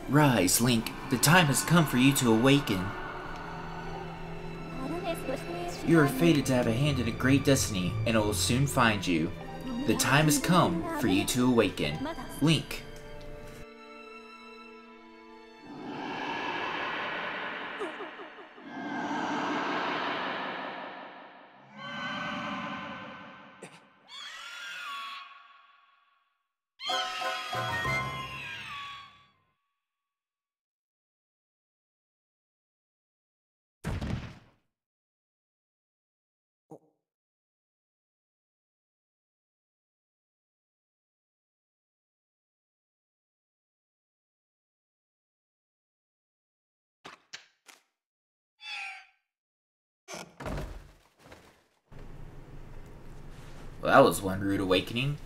Rise, Link. The time has come for you to awaken. You are fated to have a hand in a great destiny, and it will soon find you. The time has come for you to awaken. Link. Well, that was one rude awakening.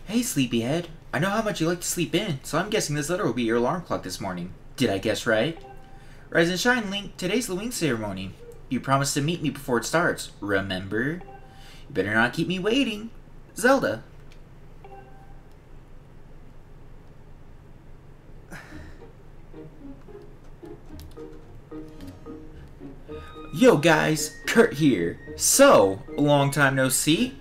Hey, sleepyhead. I know how much you like to sleep in, so I'm guessing this letter will be your alarm clock this morning. Did I guess right? Rise and shine, Link. Today's the wing ceremony. You promised to meet me before it starts, remember? You better not keep me waiting. Zelda. Yo guys, Kurt here. So, long time no see.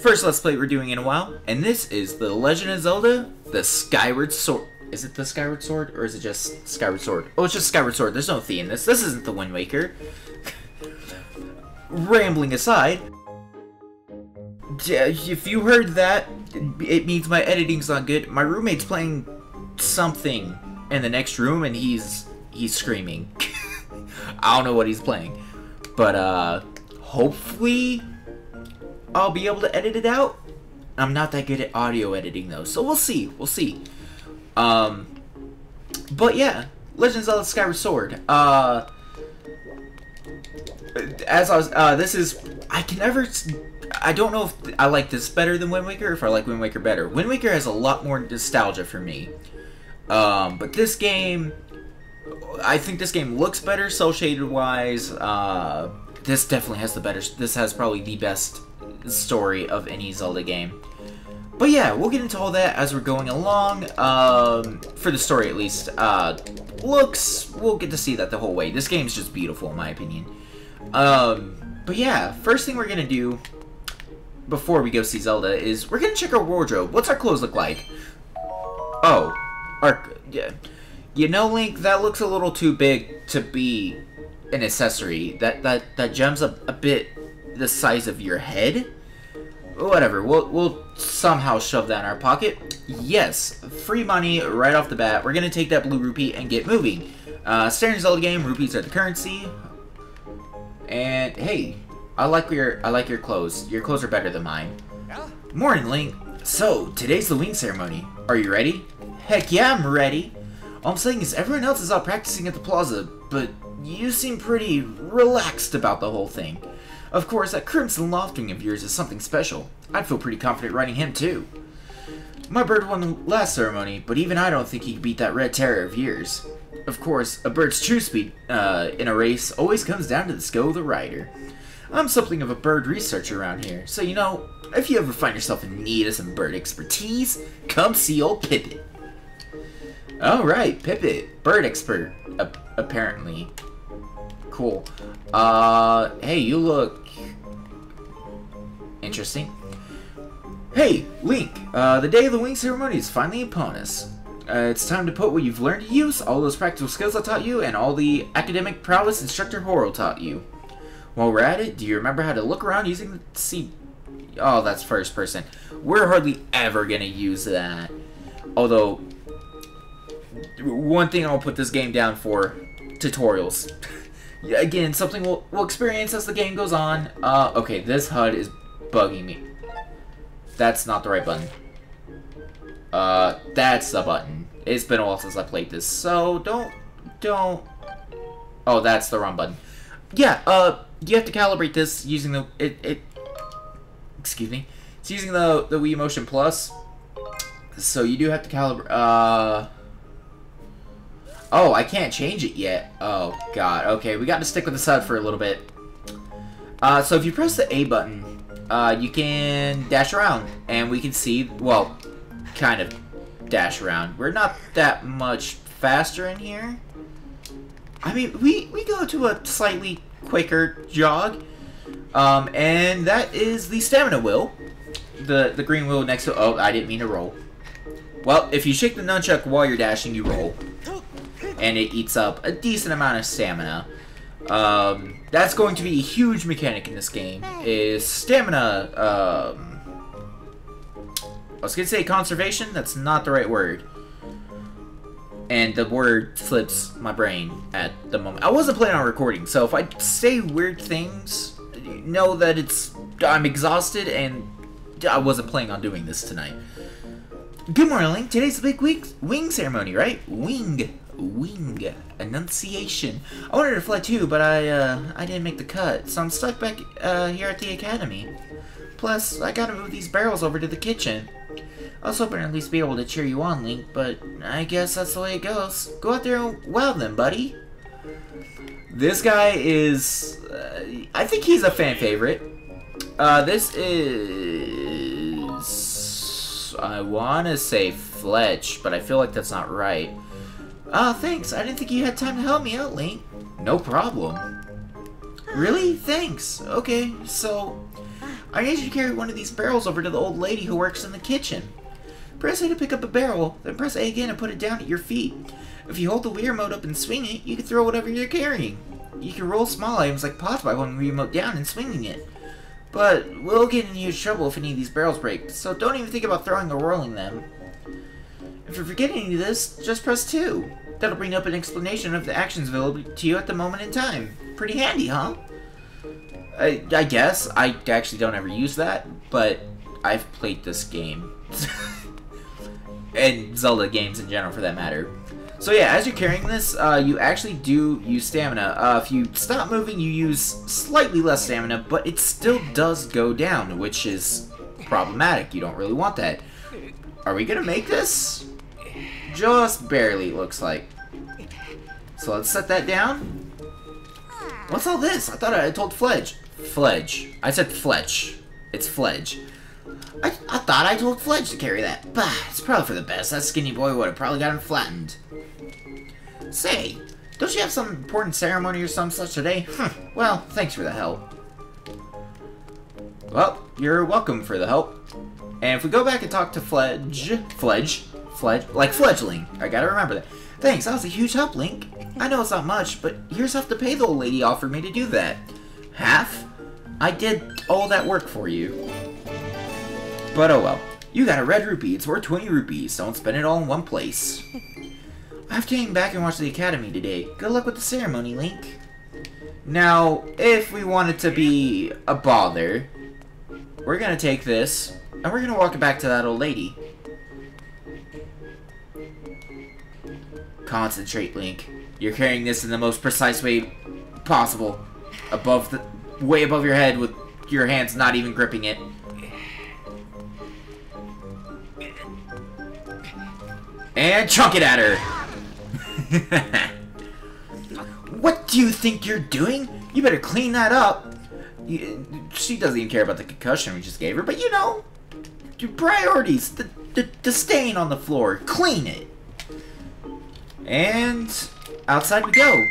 First Let's Play we're doing in a while, and this is The Legend of Zelda, the Skyward Sword. Is it the Skyward Sword, or is it just Skyward Sword? Oh, it's just Skyward Sword. There's no theme in this. This isn't the Wind Waker. Rambling aside, if you heard that, it means my editing's not good. My roommate's playing something in the next room, and he's screaming. I don't know what he's playing, but hopefully I'll be able to edit it out. I'm not that good at audio editing though, so we'll see. But yeah, Legend of Zelda Skyward Sword. As I was, I don't know if I like this better than Wind Waker, or if I like Wind Waker better. Wind Waker has a lot more nostalgia for me. But this game, I think this game looks better, cel shaded wise. This definitely has this has probably the best story of any Zelda game. But yeah, we'll get into all that as we're going along. For the story at least. Looks, we'll get to see that the whole way. This game's just beautiful in my opinion. But yeah, first thing we're gonna do before we go see Zelda is we're gonna check our wardrobe. What's our clothes look like? Oh, yeah. You know, Link, that looks a little too big to be an accessory. That gem's a bit the size of your head. Whatever, we'll somehow shove that in our pocket. Yes, free money right off the bat. We're gonna take that blue rupee and get moving. Standard Zelda game, rupees are the currency. And hey, I like your clothes. Your clothes are better than mine. Morning, Link. So today's the wing ceremony. Are you ready? Heck yeah, I'm ready. All I'm saying is everyone else is out practicing at the plaza, but you seem pretty relaxed about the whole thing. Of course, that Crimson Loftwing of yours is something special. I'd feel pretty confident riding him too. My bird won the last ceremony, but even I don't think he could beat that Red Terror of yours. Of course, a bird's true speed in a race always comes down to the skill of the rider. I'm something of a bird researcher around here, so you know, if you ever find yourself in need of some bird expertise, come see old Pippet. Alright, Pippet, bird expert, apparently. Cool. Hey, you look interesting. Hey, Link, the day of the wing ceremony is finally upon us. It's time to put what you've learned to use, all those practical skills I taught you, and all the academic prowess Instructor Horo taught you. While we're at it, do you remember how to look around using the C... Oh, that's first person. We're hardly ever gonna use that. Although, one thing I'll put this game down for, tutorials. Again, something we'll experience as the game goes on. Okay, this HUD is bugging me. That's not the right button. That's the button. It's been a while since I played this, so don't... Oh, that's the wrong button. Yeah, you have to calibrate this using the... Excuse me. It's using the Wii Motion Plus. So you do have to calibrate... Oh, I can't change it yet. Oh, God. Okay, we got to stick with this HUD for a little bit. So if you press the A button you can dash around. And we can see, well, kind of dash around. We're not that much faster in here. I mean, we go to a slightly quicker jog. And that is the stamina wheel. The green wheel next to... Oh, I didn't mean to roll. Well, if you shake the nunchuck while you're dashing, you roll. And it eats up a decent amount of stamina. That's going to be a huge mechanic in this game. Is stamina... I was going to say conservation. That's not the right word. And the word slips my brain at the moment. I wasn't planning on recording, so if I say weird things, know that I'm exhausted and I wasn't planning on doing this tonight. Good morning, Link. Today's the big wing ceremony, right? Wing. Enunciation. I wanted to fly too, but I didn't make the cut, so I'm stuck back here at the academy. Plus, I gotta move these barrels over to the kitchen. I was hoping to at least be able to cheer you on, Link, but I guess that's the way it goes. Go out there and wow them, buddy. This guy is... I think he's a fan favorite. This is... I want to say Fletch, but I feel like that's not right. Thanks. I didn't think you had time to help me out, Link. No problem. Really? Thanks. Okay, so... I need you to carry one of these barrels over to the old lady who works in the kitchen. Press A to pick up a barrel, then press A again and put it down at your feet. If you hold the Wii remote up and swing it, you can throw whatever you're carrying. You can roll small items like pots by holding the remote down and swinging it. But we'll get in huge trouble if any of these barrels break, so don't even think about throwing or rolling them. If you're forgetting any of this, just press 2. That'll bring up an explanation of the actions available to you at the moment in time. Pretty handy, huh? I guess. I actually don't ever use that, but I've played this game. And Zelda games in general, for that matter. So yeah, as you're carrying this, you actually do use stamina. If you stop moving, you use slightly less stamina, but it still does go down, which is problematic. You don't really want that. Are we gonna make this? Just barely, it looks like. So let's set that down. What's all this? I thought I told Fledge. Fledge. I said Fletch. It's Fledge. I thought I told Fledge to carry that. Bah, it's probably for the best. That skinny boy would have probably got him flattened. Say, don't you have some important ceremony or some such today? Well, thanks for the help. Well, you're welcome for the help. And if we go back and talk to Fledge, like fledgling. I gotta remember that. Thanks, that was a huge help, Link. I know it's not much, but here's half the pay the old lady offered me to do that. Half? I did all that work for you. But oh well. You got a red rupee. It's worth 20 rupees. Don't spend it all in one place. I have to hang back and watch the academy today. Good luck with the ceremony, Link. Now, if we want it to be a bother, we're gonna take this, and we're gonna walk it back to that old lady. Concentrate, Link. You're carrying this in the most precise way possible. Way above your head with your hands not even gripping it. And chunk it at her! What do you think you're doing? You better clean that up. She doesn't even care about the concussion we just gave her, but you know, your priorities, the stain on the floor, clean it. And outside we go.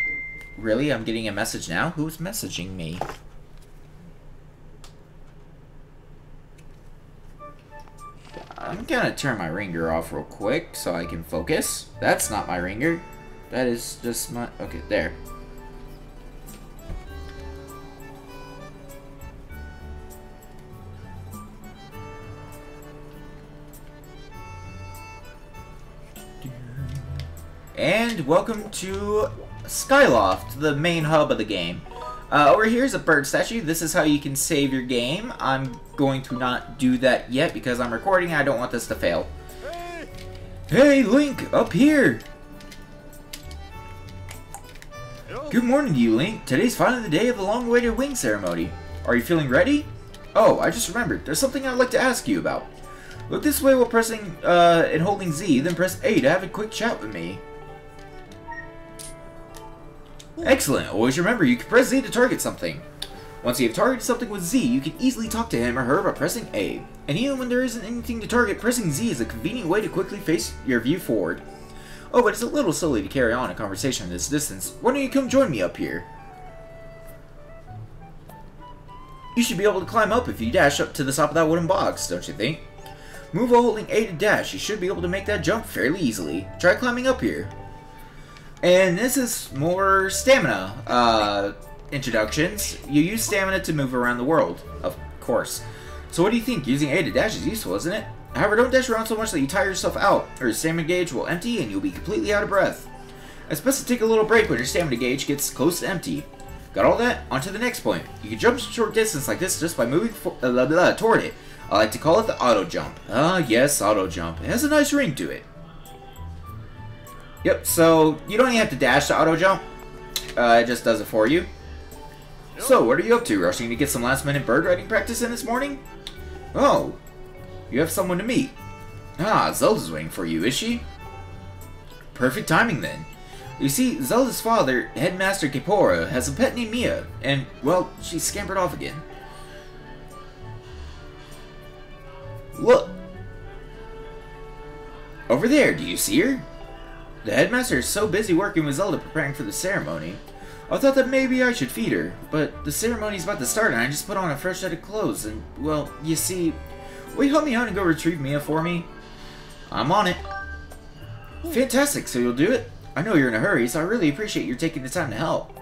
Really? I'm getting a message now? Who's messaging me? I'm gonna turn my ringer off real quick so I can focus. That's not my ringer. That is just my... Okay, there. And welcome to Skyloft, the main hub of the game. Over here is a bird statue. This is how you can save your game. I'm going to not do that yet because I'm recording and I don't want this to fail. Hey, Link, up here! Good morning to you, Link. Today's finally the day of the long-awaited wing ceremony. Are you feeling ready? Oh, I just remembered. There's something I'd like to ask you about. Look this way while pressing and holding Z, then press A to have a quick chat with me. Excellent. Always remember, you can press Z to target something. Once you have targeted something with Z, you can easily talk to him or her by pressing A. And even when there isn't anything to target, pressing Z is a convenient way to quickly face your view forward. Oh, but it's a little silly to carry on a conversation at this distance. Why don't you come join me up here? You should be able to climb up if you dash up to the top of that wooden box, don't you think? Move while holding A to dash. You should be able to make that jump fairly easily. Try climbing up here. And this is more stamina introductions. You use stamina to move around the world, of course. So what do you think? Using A to dash is useful, isn't it? However, don't dash around so much that you tire yourself out, or your stamina gauge will empty and you'll be completely out of breath. It's best to take a little break when your stamina gauge gets close to empty. Got all that? On to the next point. You can jump a short distance like this just by moving toward it. I like to call it the auto jump. Ah, yes, auto jump. It has a nice ring to it. Yep, so you don't even have to dash to auto jump. It just does it for you. So, what are you up to? Rushing to get some last-minute bird riding practice in this morning? Oh, you have someone to meet. Ah, Zelda's waiting for you, is she? Perfect timing, then. You see, Zelda's father, Headmaster Kepora, has a pet named Mia, and, well, she scampered off again. Look! Over there, do you see her? The headmaster is so busy working with Zelda preparing for the ceremony. I thought that maybe I should feed her, but the ceremony's about to start and I just put on a fresh set of clothes and, well, you see... Will you help me out and go retrieve Mia for me? I'm on it. Fantastic, so you'll do it? I know you're in a hurry, so I really appreciate your taking the time to help.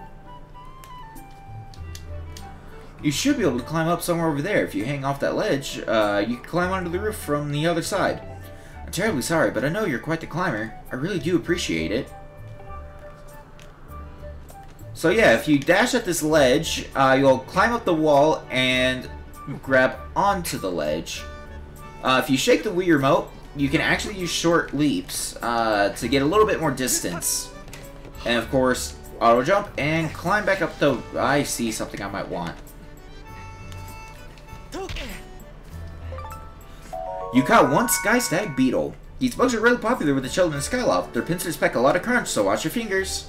You should be able to climb up somewhere over there. If you hang off that ledge, you can climb onto the roof from the other side. I'm terribly sorry, but I know you're quite the climber. I really do appreciate it. So yeah, if you dash at this ledge, you'll climb up the wall and grab onto the ledge. If you shake the Wii Remote, you can actually use short leaps to get a little bit more distance. And of course, auto jump and climb back up the... I see something I might want. You caught one sky stag beetle. These bugs are really popular with the children in Skyloft. Their pincers pack a lot of crunch, so watch your fingers.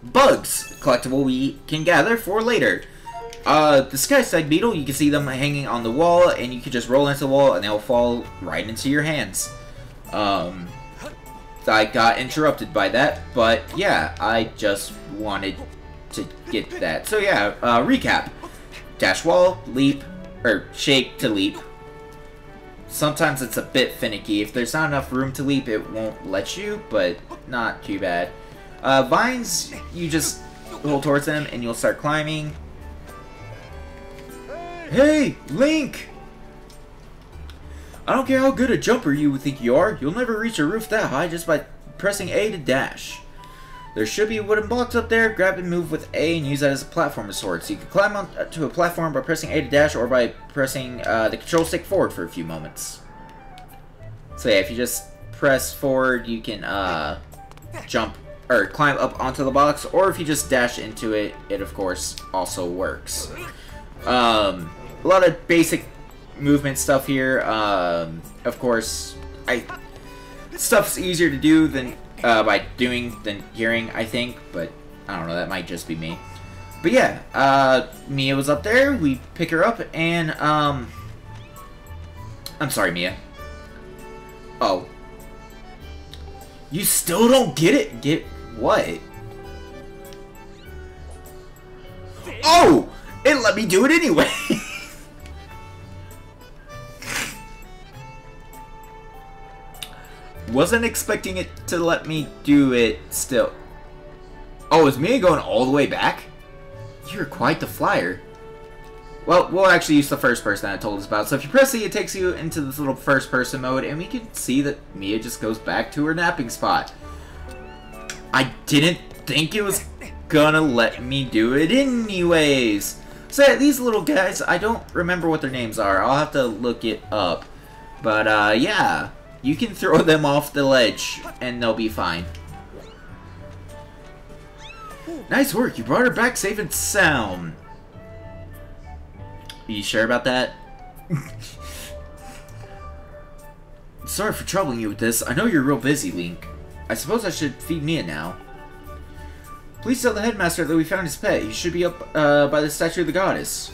Bugs, collectible we can gather for later. The sky stag beetle, you can see them hanging on the wall, and you can just roll into the wall, and they'll fall right into your hands. I got interrupted by that, but yeah, I just wanted to get that. So yeah, recap. Dash wall, leap, or shake to leap. Sometimes it's a bit finicky. If there's not enough room to leap, it won't let you, but not too bad. Vines, you just hold towards them and you'll start climbing. Hey, Link! I don't care how good a jumper you think you are, you'll never reach a roof that high just by pressing A to dash. There should be a wooden box up there. Grab and move with A and use that as a platform of sorts. You can climb onto a platform by pressing A to dash or by pressing the control stick forward for a few moments. So yeah, if you just press forward, you can jump or climb up onto the box, or if you just dash into it, it of course also works. A lot of basic movement stuff here. Of course, stuff's easier to do than by doing than hearing, I think, but I don't know, that might just be me. But yeah, Mia was up there, we pick her up, and, I'm sorry, Mia. Oh. You still don't get it? Get what? Oh! It let me do it anyway! Wasn't expecting it to let me do it still. Oh, is Mia going all the way back? You're quite the flyer. Well, we'll actually use the first person that I told us about. So if you press C, it takes you into this little first person mode, and we can see that Mia just goes back to her napping spot. I didn't think it was gonna let me do it anyways. So yeah, these little guys, I don't remember what their names are. I'll have to look it up. But yeah. You can throw them off the ledge, and they'll be fine. Nice work, you brought her back safe and sound. Are you sure about that? Sorry for troubling you with this. I know you're real busy, Link. I suppose I should feed Mia now. Please tell the headmaster that we found his pet. He should be up by the statue of the goddess.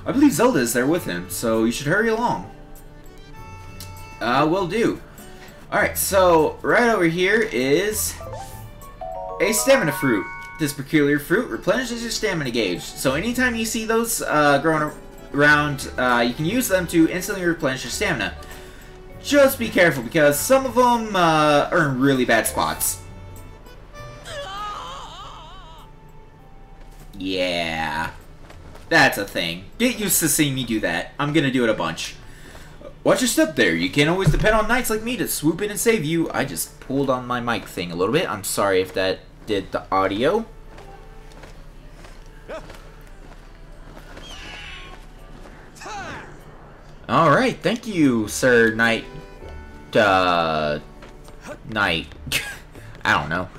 I believe Zelda is there with him, so you should hurry along. Will do. Alright, so right over here is a stamina fruit. This peculiar fruit replenishes your stamina gauge. So anytime you see those growing around, you can use them to instantly replenish your stamina. Just be careful, because some of them are in really bad spots. Yeah. That's a thing. Get used to seeing me do that. I'm gonna do it a bunch. Watch your step there. You can't always depend on knights like me to swoop in and save you. I just pulled on my mic thing a little bit. I'm sorry if that did the audio. Alright, thank you, Sir Knight. Knight. I don't know.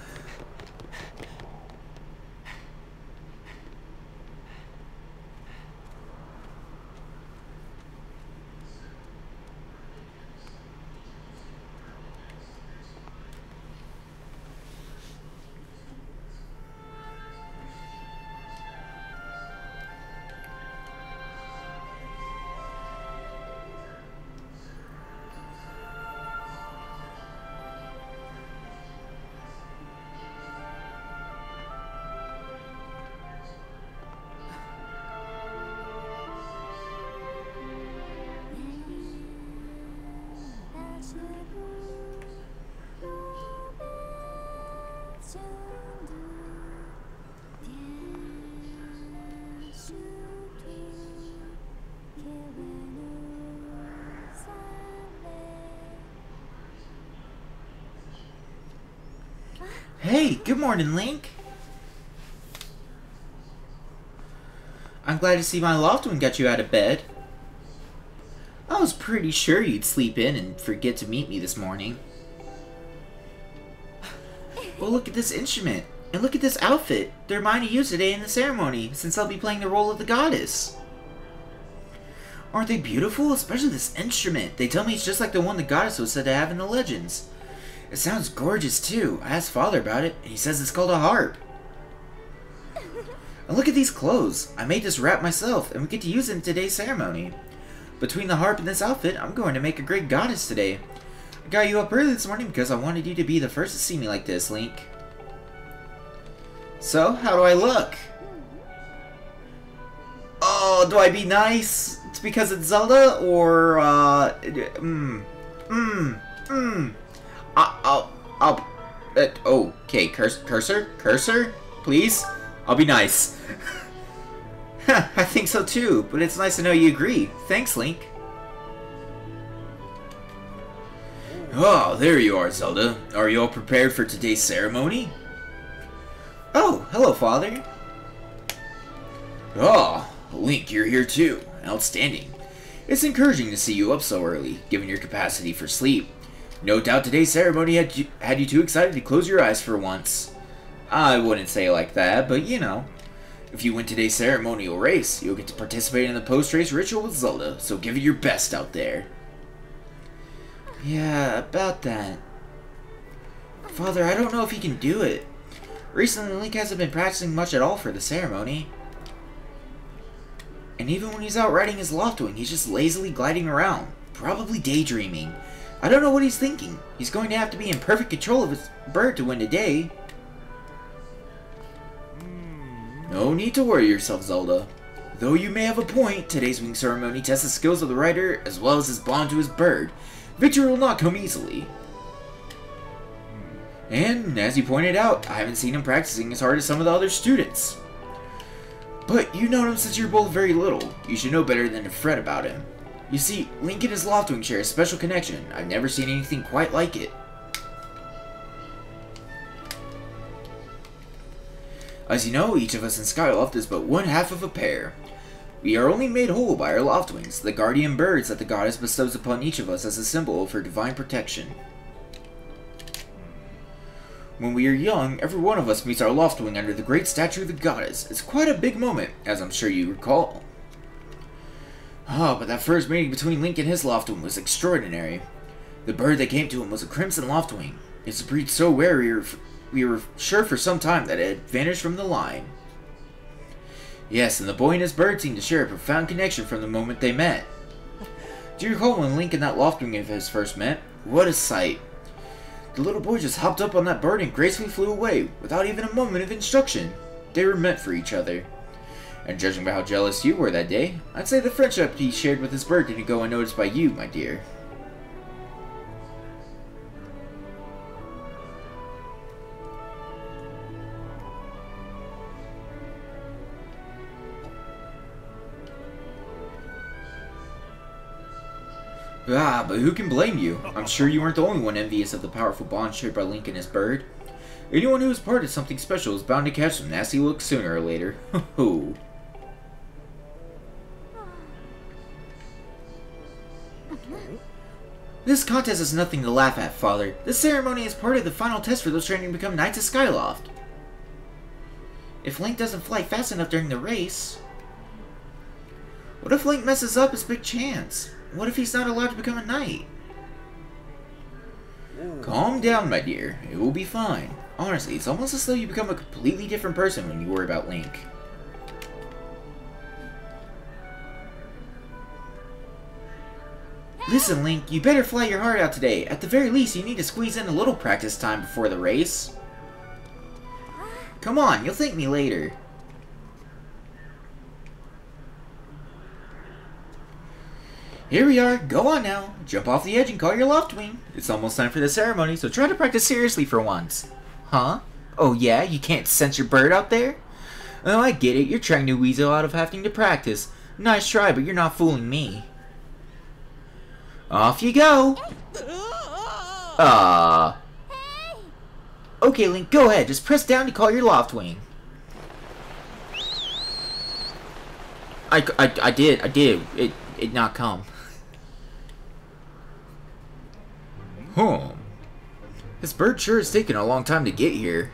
Hey, good morning, Link. I'm glad to see my Loftwing got you out of bed. I was pretty sure you'd sleep in and forget to meet me this morning. Well, look at this instrument, and look at this outfit. They're mine to use today in the ceremony, since I'll be playing the role of the goddess. Aren't they beautiful? Especially this instrument. They tell me it's just like the one the goddess was said to have in the legends. It sounds gorgeous, too. I asked Father about it, and he says it's called a harp. And look at these clothes. I made this wrap myself, and we get to use it in today's ceremony. Between the harp and this outfit, I'm going to make a great goddess today. I got you up early this morning because I wanted you to be the first to see me like this, Link. So, how do I look? Oh, do I be nice? It's because it's Zelda, or, okay, cursor, please? I'll be nice. I think so too, but it's nice to know you agree. Thanks, Link. Oh, there you are, Zelda. Are you all prepared for today's ceremony? Oh, hello, Father. Oh, Link, you're here too. Outstanding. It's encouraging to see you up so early, given your capacity for sleep. No doubt today's ceremony had you too excited to close your eyes for once. I wouldn't say it like that, but you know. If you win today's ceremonial race, you'll get to participate in the post-race ritual with Zelda, so give it your best out there. Yeah, about that. Father, I don't know if he can do it. Recently, Link hasn't been practicing much at all for the ceremony. And even when he's out riding his Loftwing, he's just lazily gliding around, probably daydreaming. I don't know what he's thinking. He's going to have to be in perfect control of his bird to win today. No need to worry yourself, Zelda. Though you may have a point, today's wing ceremony tests the skills of the rider as well as his bond to his bird. Victory will not come easily. And, as you pointed out, I haven't seen him practicing as hard as some of the other students. But you've known him since you were both very little. You should know better than to fret about him. You see, Link and his Loftwing share a special connection. I've never seen anything quite like it. As you know, each of us in Skyloft is but one half of a pair. We are only made whole by our Loftwings, the guardian birds that the goddess bestows upon each of us as a symbol of her divine protection. When we are young, every one of us meets our Loftwing under the great statue of the goddess. It's quite a big moment, as I'm sure you recall. Ah, but that first meeting between Link and his Loftwing was extraordinary. The bird that came to him was a crimson loftwing. It's a breed so rare we were sure for some time that it had vanished from the line. Yes, and the boy and his bird seemed to share a profound connection from the moment they met. Do you recall when Link and that loftwing of his first met? What a sight! The little boy just hopped up on that bird and gracefully flew away, without even a moment of instruction. They were meant for each other. And judging by how jealous you were that day, I'd say the friendship he shared with his bird didn't go unnoticed by you, my dear. Ah, but who can blame you? I'm sure you weren't the only one envious of the powerful bond shared by Link and his bird. Anyone who is part of something special is bound to catch some nasty looks sooner or later. Ho-ho. This contest is nothing to laugh at, Father. This ceremony is part of the final test for those training to become Knights of Skyloft. If Link doesn't fly fast enough during the race... What if Link messes up his big chance? What if he's not allowed to become a knight? Calm down, my dear. It will be fine. Honestly, it's almost as though you become a completely different person when you worry about Link. Listen, Link, you better fly your heart out today. At the very least, you need to squeeze in a little practice time before the race. Come on, you'll thank me later. Here we are. Go on now. Jump off the edge and call your loftwing. It's almost time for the ceremony, so try to practice seriously for once. Huh? Oh yeah? You can't sense your bird out there? Oh, I get it. You're trying to weasel out of having to practice. Nice try, but you're not fooling me. Off you go! Okay, Link, go ahead. Just press down to call your loftwing. I did. It not come. This bird sure is taking a long time to get here.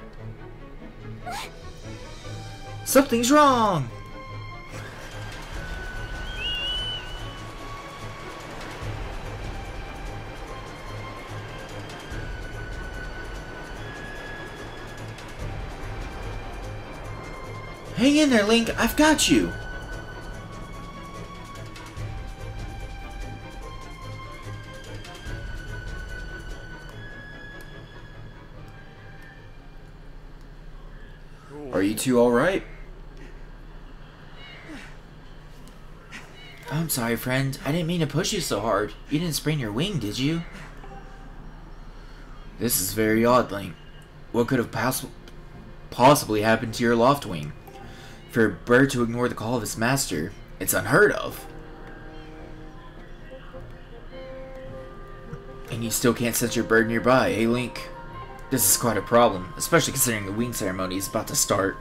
Something's wrong! Hang in there, Link. I've got you. Are you two alright? I'm sorry, friend. I didn't mean to push you so hard. You didn't sprain your wing, did you? This is very odd, Link. What could have possibly happened to your loftwing? For a bird to ignore the call of his master, it's unheard of. And you still can't sense your bird nearby, eh, Link? This is quite a problem, especially considering the wing ceremony is about to start.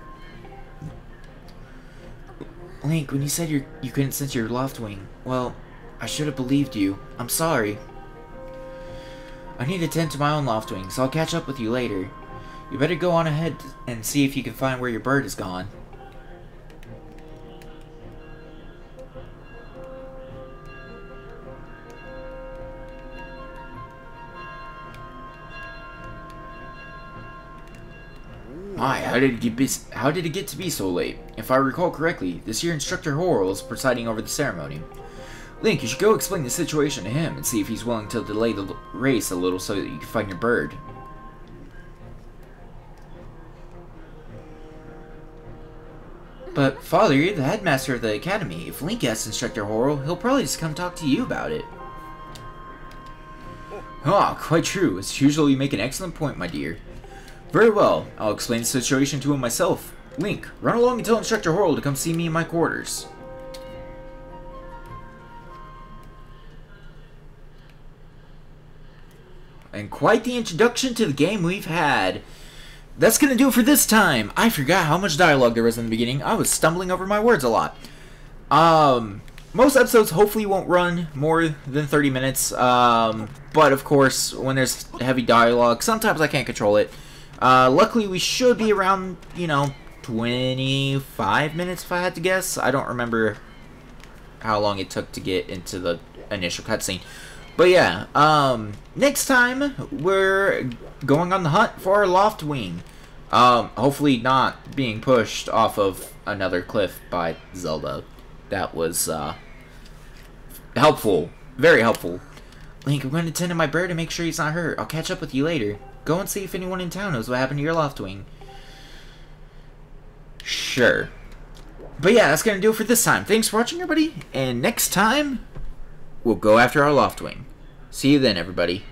Link, when you said you couldn't sense your loftwing, well, I should have believed you. I'm sorry. I need to tend to my own loftwing, so I'll catch up with you later. You better go on ahead and see if you can find where your bird is gone. My, how did it get to be so late? If I recall correctly, this year Instructor Horrell is presiding over the ceremony. Link, you should go explain the situation to him and see if he's willing to delay the race a little so that you can find your bird. But, Father, you're the headmaster of the academy. If Link asks Instructor Horrell, he'll probably just come talk to you about it. Ah, quite true. As usual, you make an excellent point, my dear. Very well, I'll explain the situation to him myself. Link, run along and tell Instructor Horrell to come see me in my quarters. And quite the introduction to the game we've had. That's gonna do it for this time. I forgot how much dialogue there was in the beginning. I was stumbling over my words a lot. Most episodes hopefully won't run more than 30 minutes. But of course, when there's heavy dialogue, sometimes I can't control it. Luckily, we should be around, 25 minutes if I had to guess. I don't remember how long it took to get into the initial cutscene. But yeah, next time we're going on the hunt for our Loftwing. Hopefully not being pushed off of another cliff by Zelda. That was, helpful. Very helpful. Link, I'm going to tend to my bird and make sure he's not hurt. I'll catch up with you later. Go and see if anyone in town knows what happened to your Loftwing. Sure. But yeah, that's going to do it for this time. Thanks for watching, everybody. And next time, we'll go after our Loftwing. See you then, everybody.